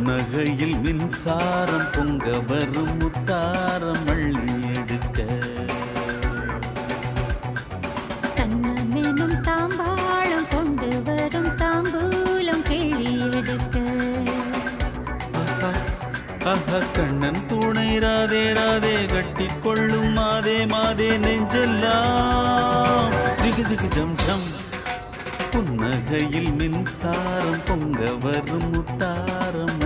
புன்னகையில் மின்சாரம் பொங்க வரும் முத்தாரம் அள்ளி எடுக்க கண்ணமெனும் தாம்பாளம் கொண்டு வரும் தாம்பூலம் கிள்ளி எடுக்க கண்ணன் துணை ராதே ராதே கட்டி கொள்ளும் மாதே மாதே நெஞ்செல்லாம் ஜிகு ஜிகு ஜம் ஜம் புன்னகையில் மின்சாரம் பொங்க வரும் முத்தாரம்